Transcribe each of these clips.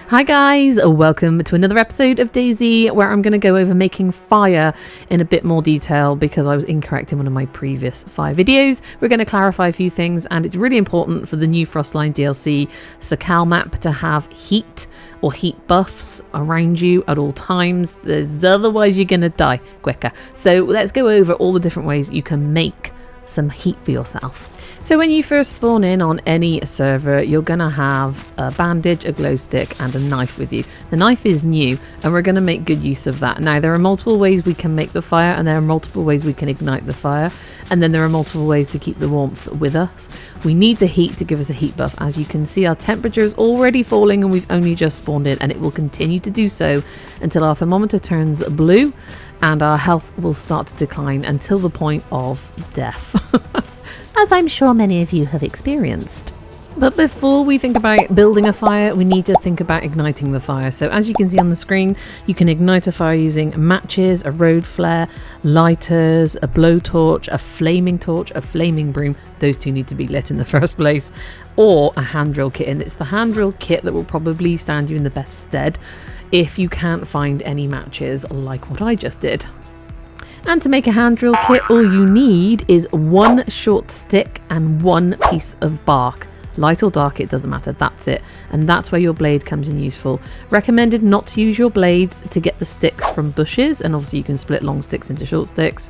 Hi guys, welcome to another episode of DayZ, where I'm going to go over making fire in a bit more detail because I was incorrect in one of my previous 5 videos. We're going to clarify a few things, and it's really important for the new Frostline DLC SAKHAL map to have heat or heat buffs around you at all times, otherwise you're going to die quicker. So let's go over all the different ways you can make some heat for yourself. So when you first spawn in on any server, you're going to have a bandage, a glow stick and a knife with you. The knife is new and we're going to make good use of that. Now there are multiple ways we can make the fire, and there are multiple ways we can ignite the fire, and then there are multiple ways to keep the warmth with us. We need the heat to give us a heat buff. As you can see, our temperature is already falling and we've only just spawned in, and it will continue to do so until our thermometer turns blue and our health will start to decline until the point of death. As I'm sure many of you have experienced. But before we think about building a fire, we need to think about igniting the fire. So as you can see on the screen, you can ignite a fire using matches, a road flare, lighters, a blowtorch, a flaming torch, a flaming broom. Those two need to be lit in the first place, or a hand drill kit. And it's the hand drill kit that will probably stand you in the best stead if you can't find any matches like what I just did. And to make a hand drill kit, all you need is one short stick and one piece of bark. Light or dark, it doesn't matter, that's it. And that's where your blade comes in useful. Recommended not to use your blades to get the sticks from bushes, and obviously you can split long sticks into short sticks.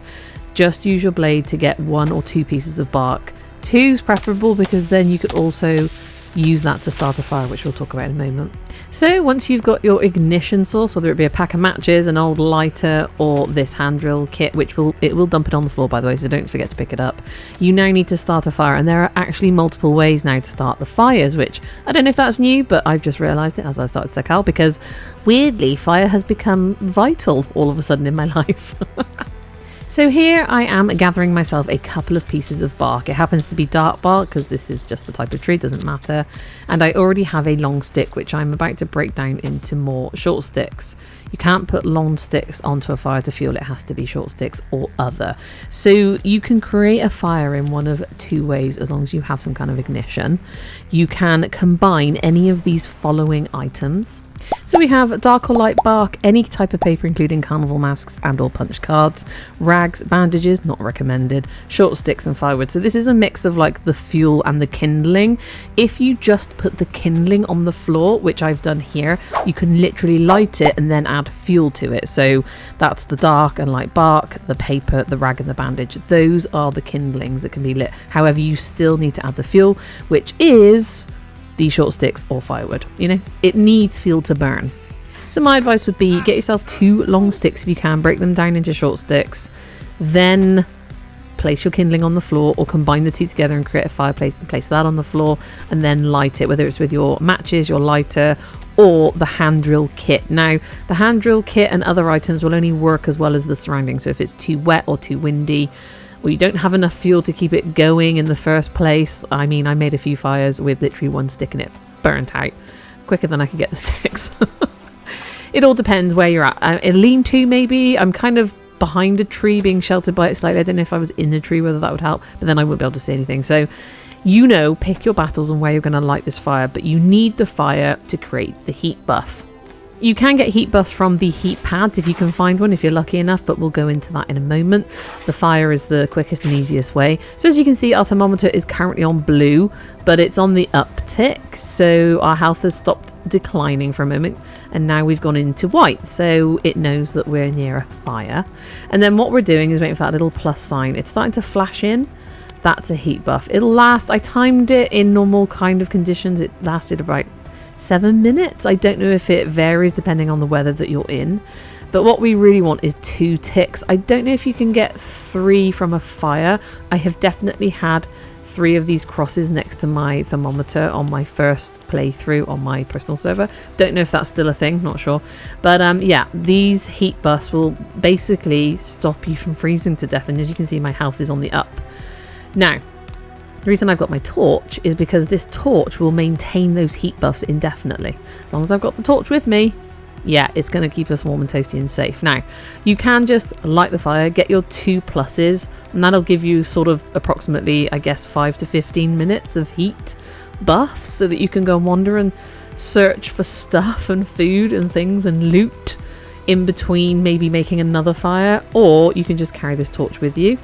Just use your blade to get 1 or 2 pieces of bark. 2's preferable because then you could also use that to start a fire, which we'll talk about in a moment. So once you've got your ignition source, whether it be a pack of matches, an old lighter, or this hand drill kit, which will dump it on the floor, by the way, so don't forget to pick it up, you now need to start a fire. And there are actually multiple ways now to start the fires, which I don't know if that's new, but I've just realized it as I started SAKHAL, because weirdly fire has become vital all of a sudden in my life. So here I am gathering myself a couple of pieces of bark. It happens to be dark bark because this is just the type of tree, doesn't matter. And I already have a long stick, which I'm about to break down into more short sticks. You can't put long sticks onto a fire to fuel, it has to be short sticks or other. So you can create a fire in one of 2 ways as long as you have some kind of ignition. You can combine any of these following items. So we have dark or light bark, any type of paper including carnival masks and or punch cards, rags, bandages, not recommended, short sticks and firewood. So this is a mix of like the fuel and the kindling. If you just put the kindling on the floor, which I've done here, you can literally light it and then add fuel to it. So that's the dark and light bark, the paper, the rag and the bandage. Those are the kindlings that can be lit. However, you still need to add the fuel, which is the short sticks or firewood. You know, it needs fuel to burn. So my advice would be get yourself 2 long sticks if you can, break them down into short sticks, then place your kindling on the floor, or combine the 2 together and create a fireplace and place that on the floor, and then light it, whether it's with your matches, your lighter, or the hand drill kit. Now the hand drill kit and other items will only work as well as the surroundings. So if it's too wet or too windy, or you don't have enough fuel to keep it going in the first place. I mean, I made a few fires with literally 1 stick and it burnt out quicker than I could get the sticks. It all depends where you're at. In lean-to maybe, I'm kind of behind a tree being sheltered by it slightly. I don't know if I was in the tree whether that would help, but then I wouldn't be able to see anything. So you know, pick your battles and where you're going to light this fire, but you need the fire to create the heat buff. You can get heat buffs from the Heatpads if you can find one, if you're lucky enough, but we'll go into that in a moment. The fire is the quickest and easiest way. So as you can see, our thermometer is currently on blue, but it's on the uptick. So our health has stopped declining for a moment, and now we've gone into white. So it knows that we're near a fire. And then what we're doing is waiting for that little plus sign. It's starting to flash in. That's a heat buff. It'll last, I timed it in normal kind of conditions. It lasted about 7 minutes. I don't know if it varies depending on the weather that you're in, but what we really want is 2 ticks. I don't know if you can get 3 from a fire. I have definitely had 3 of these crosses next to my thermometer on my first playthrough on my personal server. Don't know if that's still a thing, not sure, but yeah, these heat buffs will basically stop you from freezing to death, and as you can see, my health is on the up. Now the reason I've got my torch is because this torch will maintain those heat buffs indefinitely. As long as I've got the torch with me, yeah, it's going to keep us warm and toasty and safe. Now, you can just light the fire, get your 2 pluses, and that'll give you sort of approximately, I guess, 5 to 15 minutes of heat buffs so that you can go and wander and search for stuff and food and things and loot in between maybe making another fire, or you can just carry this torch with you,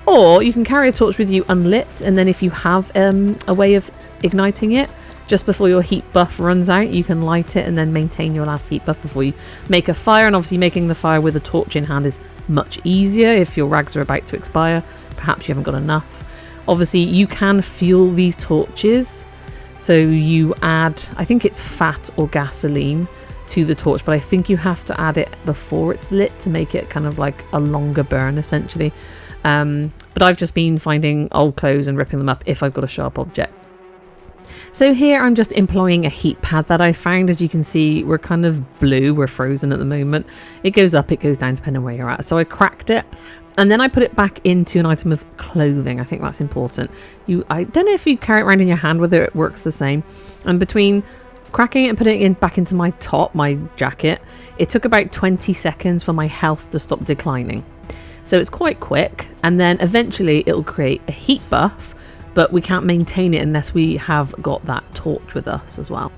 or you can carry a torch with you unlit, and then if you have a way of igniting it just before your heat buff runs out, you can light it and then maintain your last heat buff before you make a fire. And obviously making the fire with a torch in hand is much easier if your rags are about to expire, perhaps you haven't got enough. Obviously you can fuel these torches, so you add, I think it's fat or gasoline to the torch, but I think you have to add it before it's lit to make it kind of like a longer burn essentially. But I've just been finding old clothes and ripping them up if I've got a sharp object. So here I'm just employing a heat pad that I found. As you can see, we're kind of blue, we're frozen at the moment. It goes up, it goes down depending on where you're at. So I cracked it and then I put it back into an item of clothing. I think that's important. I don't know if you carry it around in your hand whether it works the same. And between cracking it and putting it back into my top, my jacket, it took about 20 seconds for my health to stop declining. So it's quite quick, and then eventually it'll create a heat buff, but we can't maintain it unless we have got that torch with us as well.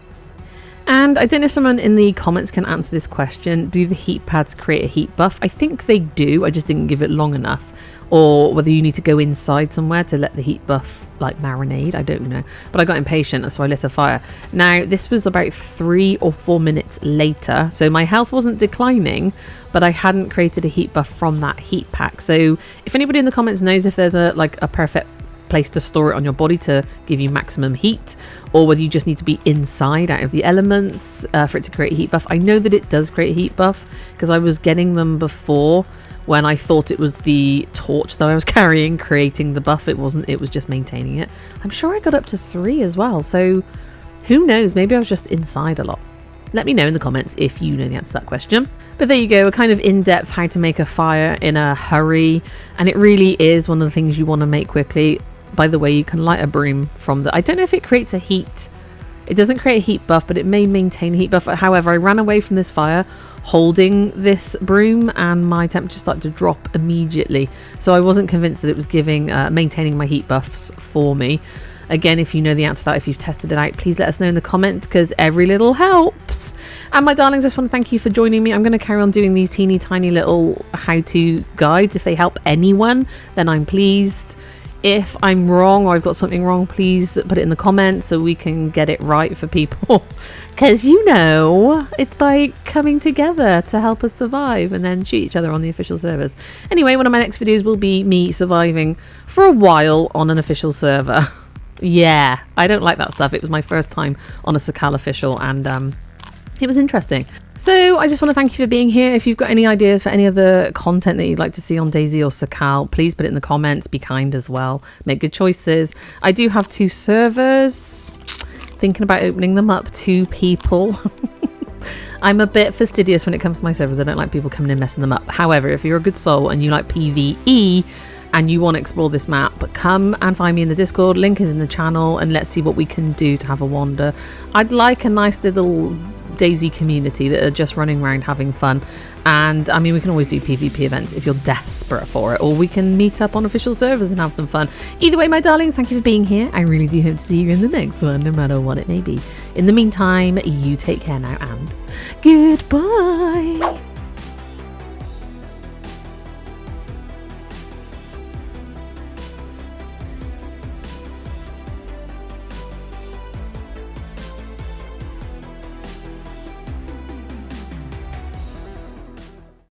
And I don't know if someone in the comments can answer this question. Do the heat pads create a heat buff? I think they do, I just didn't give it long enough. Or whether you need to go inside somewhere to let the heat buff like marinade, I don't know. But I got impatient, so I lit a fire. Now this was about 3 or 4 minutes later, so my health wasn't declining, but I hadn't created a heat buff from that heat pack. So if anybody in the comments knows if there's a perfect place to store it on your body to give you maximum heat, or whether you just need to be inside out of the elements for it to create a heat buff. I know that it does create a heat buff because I was getting them before when I thought it was the torch that I was carrying creating the buff. It wasn't, it was just maintaining it. I'm sure I got up to 3 as well, so who knows, maybe I was just inside a lot. Let me know in the comments if you know the answer to that question. But there you go, a kind of in-depth how to make a fire in a hurry, and it really is one of the things you want to make quickly. By the way, you can light a broom from the, I don't know if it creates a heat, it doesn't create a heat buff, but it may maintain a heat buff. However, I ran away from this fire holding this broom and my temperature started to drop immediately, so I wasn't convinced that it was giving maintaining my heat buffs for me. Again, if you know the answer to that, if you've tested it out, please let us know in the comments, because every little helps. And my darlings, I just want to thank you for joining me. I'm going to carry on doing these teeny tiny little how-to guides. If they help anyone, then I'm pleased. If I'm wrong or I've got something wrong, please put it in the comments so we can get it right for people. Because, you know, it's like coming together to help us survive and then shoot each other on the official servers. Anyway, one of my next videos will be me surviving for a while on an official server. Yeah, I don't like that stuff. It was my first time on a SAKHAL official, and it was interesting. So I just want to thank you for being here. If you've got any ideas for any other content that you'd like to see on DayZ or SAKHAL, please put it in the comments. Be kind as well. Make good choices. I do have 2 servers. Thinking about opening them up to people. I'm a bit fastidious when it comes to my servers. I don't like people coming in messing them up. However, if you're a good soul and you like PvE and you want to explore this map, come and find me in the Discord. Link is in the channel, and let's see what we can do to have a wander. I'd like a nice little DayZ community that are just running around having fun. And I mean, we can always do PvP events if you're desperate for it, or we can meet up on official servers and have some fun. Either way, my darlings, thank you for being here. I really do hope to see you in the next one, no matter what it may be. In the meantime, you take care now, and goodbye.